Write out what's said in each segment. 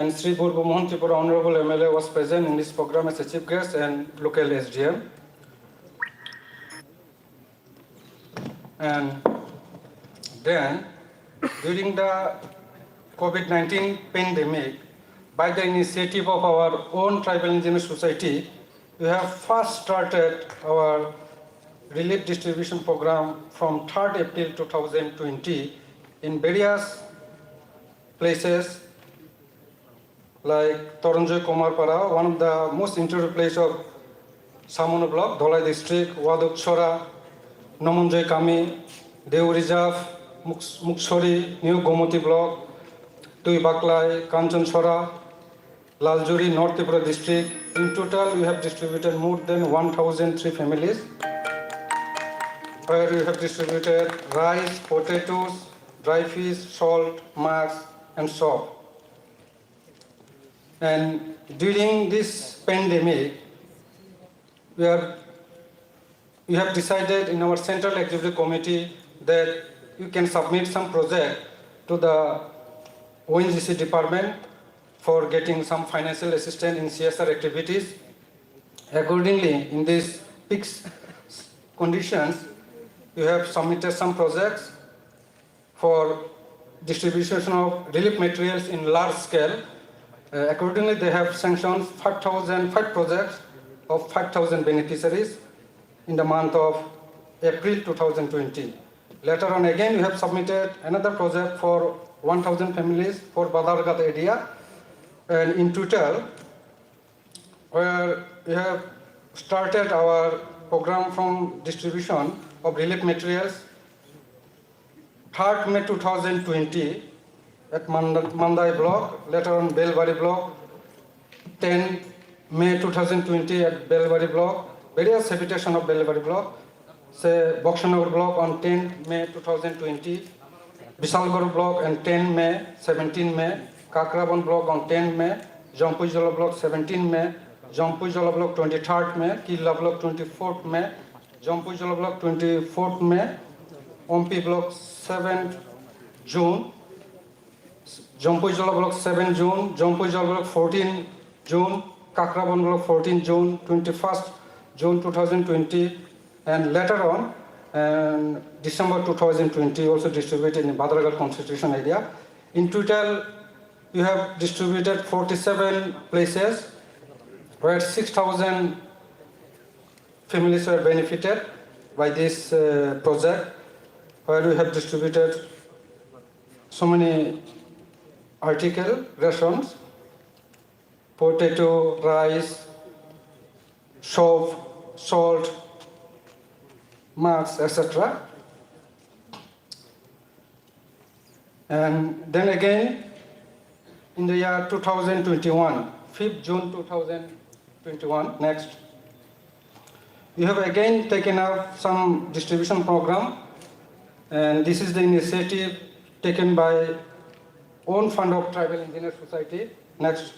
And Sri Burbu Mohan Tripura Honorable MLA was present in this program as a chief guest and local SDM. And then, during the COVID-19 pandemic, by the initiative of our own Tribal Engineer Society, we have first started our relief distribution program from 3rd April 2020 in various places like Toronjoy Komarpara, one of the most interior place of Samono Block, Dholai District, Waduk Chora, Namonjoy Kami, Deu Reserve, Mukshori, New Gomoti Block, Tui Baklai, Kanchan Chora, Laljuri, North Tripura District. In total, we have distributed more than 1,003 families, where we have distributed rice, potatoes, dry fish, salt, masks, and soap. And during this pandemic, we have decided in our Central Executive Committee that you can submit some project to the ONGC department for getting some financial assistance in CSR activities. Accordingly, in these peak conditions, we have submitted some projects for distribution of relief materials in large scale. Accordingly, they have sanctioned 5 projects of 5,000 beneficiaries in the month of April 2020. Later on again, we have submitted another project for 1,000 families for Badargat area. And in total, where we have started our program from distribution of relief materials 3rd May 2020 at Mandai block, later on Belbari block, 10 May 2020 at Belbari block, various habitation of Belbari block, say Boksanagar block on 10 May 2020, Bisalgarh block on 10 May, 17 May, Kakraban block on 10 May, Jampuijala block 17 May, Jampuijala block 23rd May, Killa block 24th May, Jampuijala block 24th May, Ompi block 7th June, Jampuijala block 7 June, Jampuijala block 14 June, Kakraban block 14 June, 21st June 2020, and later on, December 2020, also distributed in Badragat constitution area. In total, you have distributed 47 places where 6,000 families were benefited by this project, where we have distributed so many article, rations, potato, rice, soap, salt, masks, etc. And then again, in the year 2021, 5th June 2021, next, we have again taken up some distribution program, and this is the initiative taken by own fund of Tribal Engineer Society. Next,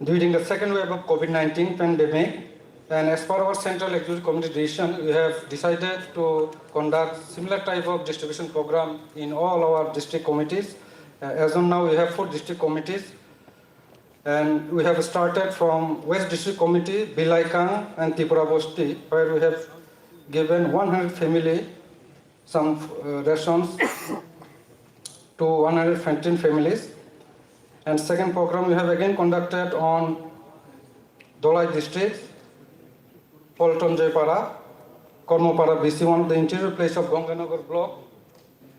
during the second wave of COVID-19 pandemic, and as per our Central Executive Committee decision, we have decided to conduct similar type of distribution program in all our district committees. As of now, we have 4 district committees, and we have started from West District Committee, Bilaikang and Tripura Bosti, where we have given 100 family some rations to 115 families. And second program we have again conducted on Dholai District, Polton Jaipara, Kormopara BC, one of the interior place of Ganganagar block.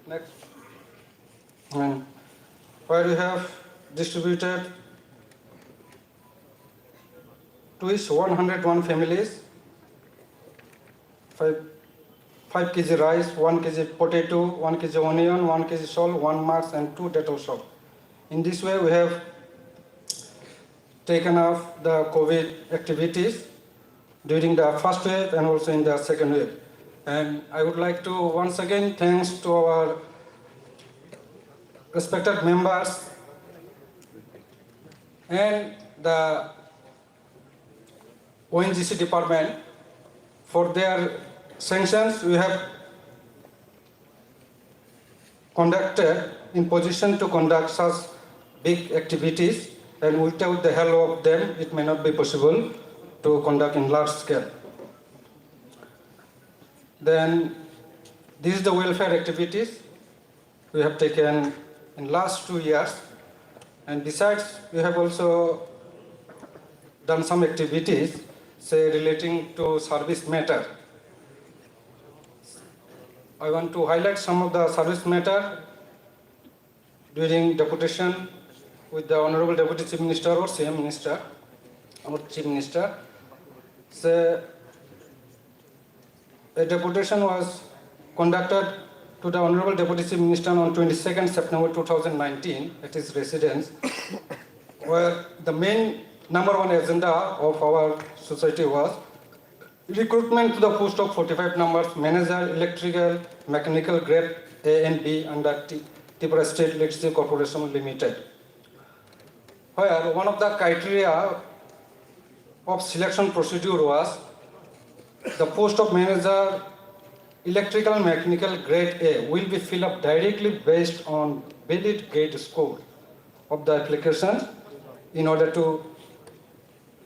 Next. And where we have distributed to each 101 families, 5 kg rice, 1 kg potato, 1 kg onion, 1 kg salt, 1 mask, and 2 Dettol soap. In this way, we have taken off the COVID activities during the first wave and also in the second wave. And I would like to once again thanks to our respected members and the ONGC department for their sanctions. We have conducted in position to conduct such big activities, and without the help of them, it may not be possible to conduct in large scale. Then, this is the welfare activities we have taken in last 2 years, and besides, we have also done some activities, say relating to service matter. I want to highlight some of the service matter during deputation with the Honorable Deputy Chief Minister or CM Minister or Chief Minister. So, a deputation was conducted to the Honorable Deputy Chief Minister on 22nd September 2019 at his residence, where the main number one agenda of our society was recruitment to the post of 45 numbers, manager, electrical, mechanical grade A and B under Tripura State Electricity Corporation Limited. Where one of the criteria of selection procedure was the post of manager, electrical and mechanical grade A will be filled up directly based on valid grade score of the application in order to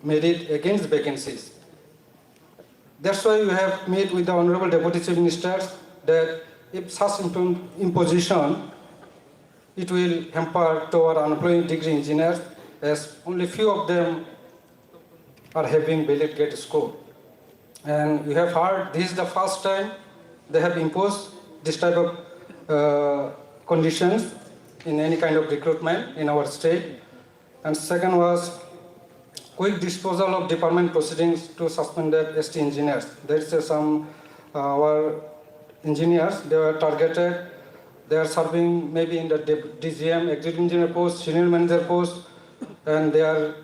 merit against vacancies. That's why we have met with the Honorable Deputy Chief Ministers that if such imposition, it will hamper to our unemployed degree engineers, as only few of them are having valid grade score. And we have heard this is the first time they have imposed this type of conditions in any kind of recruitment in our state. And second was quick disposal of department proceedings to suspended ST engineers. There is some our engineers, they were targeted, they are serving maybe in the DGM, executive engineer post, senior manager post, and they are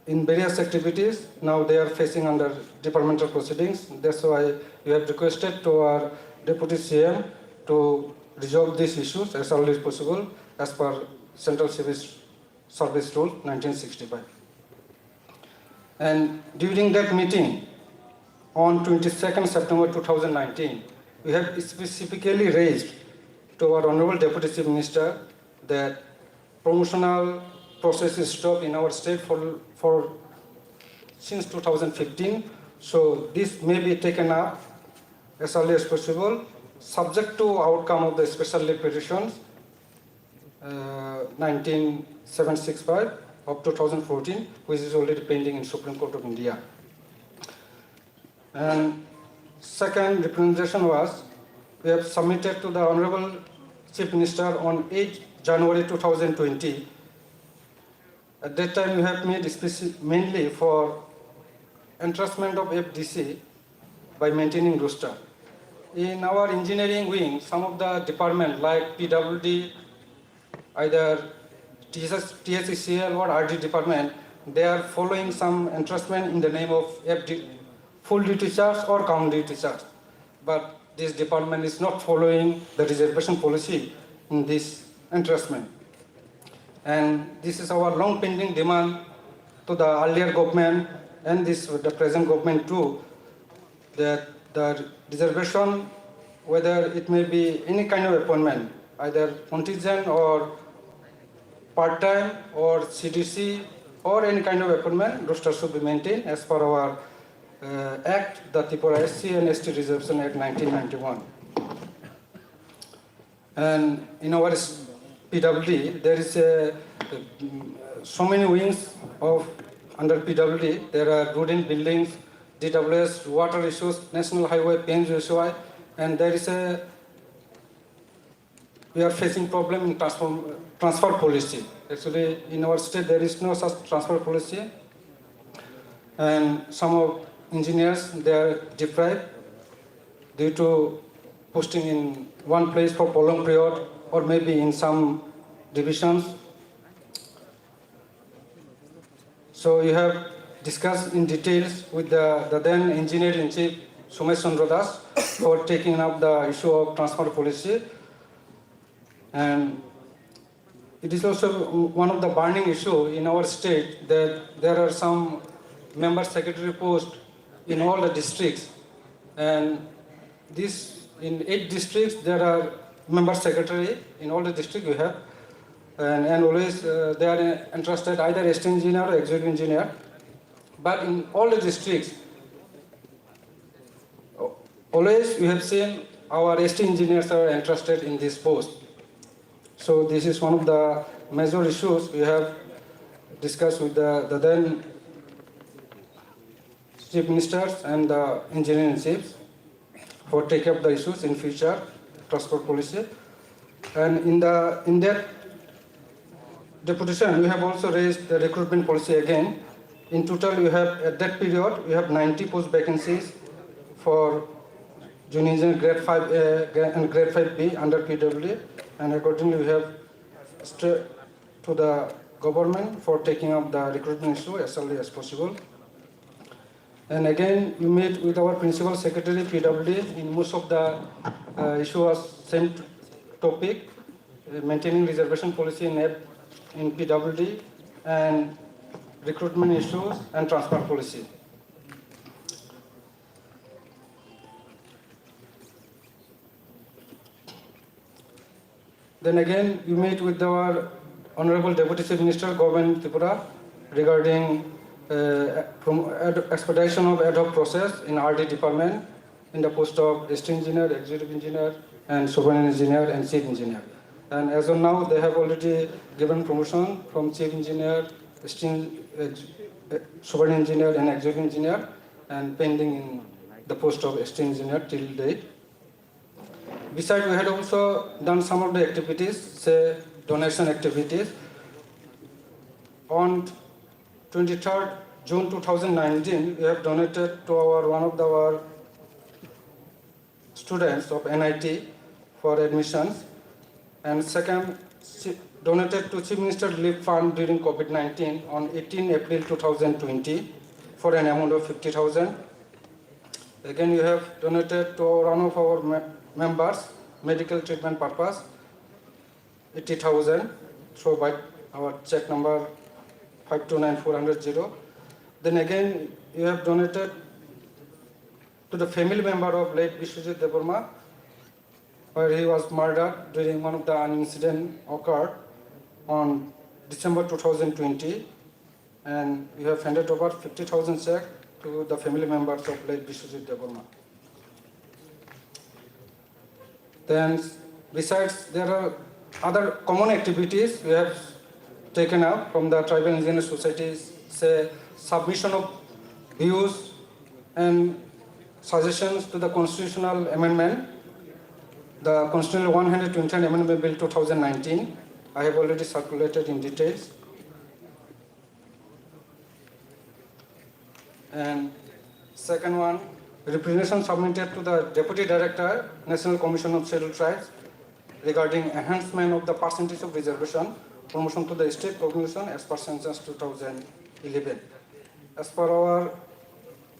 in various activities. Now they are facing under departmental proceedings. That's why we have requested to our Deputy CM to resolve these issues as early as possible as per Central Civil Service Rule 1965. And during that meeting on 22nd September 2019, we have specifically raised to our Honorable Deputy Chief Minister that promotional process is stopped in our state for since 2015. So this may be taken up as early as possible, subject to outcome of the special leave petitions 19765 of 2014, which is already pending in Supreme Court of India. And second representation was, we have submitted to the Honorable Chief Minister on 8 January 2020. At that time, we have made mainly for entrustment of FDC by maintaining roster. In our engineering wing, some of the department like PWD, either TSECL or RD department, they are following some entrustment in the name of FD, full duty charge or count duty charge. But this department is not following the reservation policy in this entrustment. And this is our long pending demand to the earlier government and the present government too, that the reservation, whether it may be any kind of appointment, either contingent or part-time or CDC or any kind of appointment, roster should be maintained as per our Act, the Tripura SC and ST Reservation Act 1991. And in our PWD, there is so many wings of under PWD. There are road and buildings, DWS, water issues, national highway, PNGSY, and there is we are facing problem in transfer policy. Actually, in our state, there is no such transfer policy. And some of engineers, they are deprived due to posting in one place for prolonged period or maybe in some divisions. So you have discussed in details with the then engineer-in-chief, Sumesh Chandra Das, for taking up the issue of transfer policy. And it is also one of the burning issues in our state that there are some member secretary posts in all the districts. And this, in 8 districts, there are member secretary. In all the districts we have. and always they are interested either ST engineer or executive engineer. But in all the districts, always we have seen our ST engineers are interested in this post. So this is one of the major issues we have discussed with the then chief ministers and the engineering chiefs for taking up the issues in future transport policy. And in that deputation, we have also raised the recruitment policy again. In total, we have at that period we have 90 post vacancies for junior engineer grade 5A and grade 5B under PWD, and accordingly we have straight to the government for taking up the recruitment issue as early as possible. And again, we meet with our principal secretary PWD. In most of the issue was same topic, maintaining reservation policy in PWD and recruitment issues and transfer policy. Then again, we meet with our Honorable Deputy Chief Minister, Government Tripura, regarding expedition of ad hoc process in RD department in the post of ST engineer, executive engineer, and superintendent engineer and chief engineer. And as of now, they have already given promotion from chief engineer, superintendent engineer, and executive engineer, and pending in the post of ST engineer till date. Besides, we had also done some of the activities, say donation activities. On 23rd June 2019, we have donated to one of our students of NIT for admissions. And second, donated to Chief Minister Relief Fund during COVID-19 on 18 April 2020 for an amount of 50,000. Again, we have donated to one of our members, medical treatment purpose, 80,000, through by our check number 529,400. Then again, we have donated to the family member of late Vishwajit Devarma, where he was murdered during one of the incident occurred on December 2020, and we have handed over 50,000 check to the family members of late Vishwajit Devarma. Then, besides, there are other common activities we have taken up from the tribal engineer societies, say submission of views and suggestions to the constitutional amendment, the Constitutional 129 Amendment Bill 2019. I have already circulated in details. And second one, representation submitted to the Deputy Director, National Commission of Scheduled Tribes, regarding enhancement of the percentage of reservation, promotion to the state population as per census 2011. As per our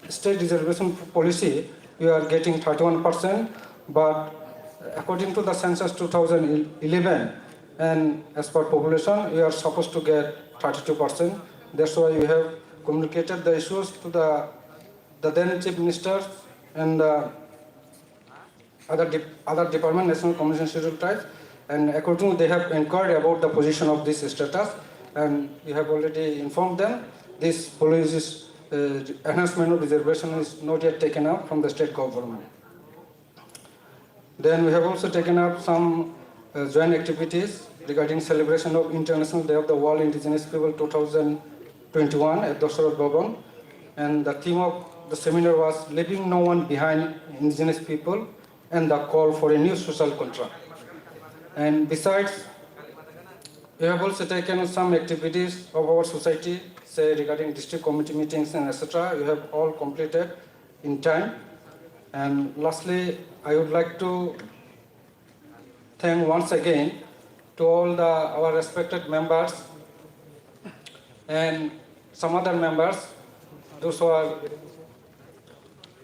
state reservation policy, we are getting 31%, but according to the census 2011, and as per population, we are supposed to get 32%. That's why we have communicated the issues to the then Chief Ministers and other department, National Commission Scheduled Tribes, and accordingly they have inquired about the position of this status, and we have already informed them this policy's enhancement of reservation is not yet taken up from the state government. Then we have also taken up some joint activities regarding celebration of International Day of the World Indigenous People 2021 at Dosharat Bhavan, and the theme of the seminar was Leaving No One Behind, Indigenous People, and the call for a new social contract. And besides, we have also taken some activities of our society, say regarding district committee meetings and etc. We have all completed in time. And lastly, I would like to thank once again to all our respected members and some other members, those who are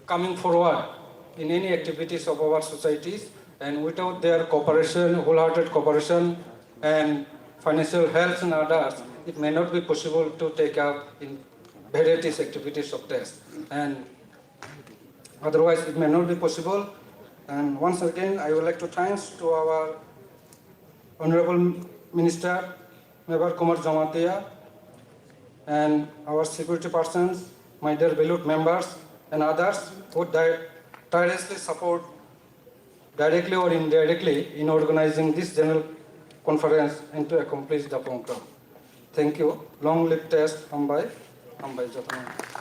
coming forward in any activities of our societies, and without their cooperation, wholehearted cooperation and financial help and others, it may not be possible to take up in various activities of test. And otherwise it may not be possible. And once again, I would like to thank to our Honorable Minister, Member Kumar Jamatia, and our security persons, my dear valued members, and others who tirelessly support directly or indirectly in organizing this general conference and to accomplish the program. Thank you. Long live test, Hambai Jatana.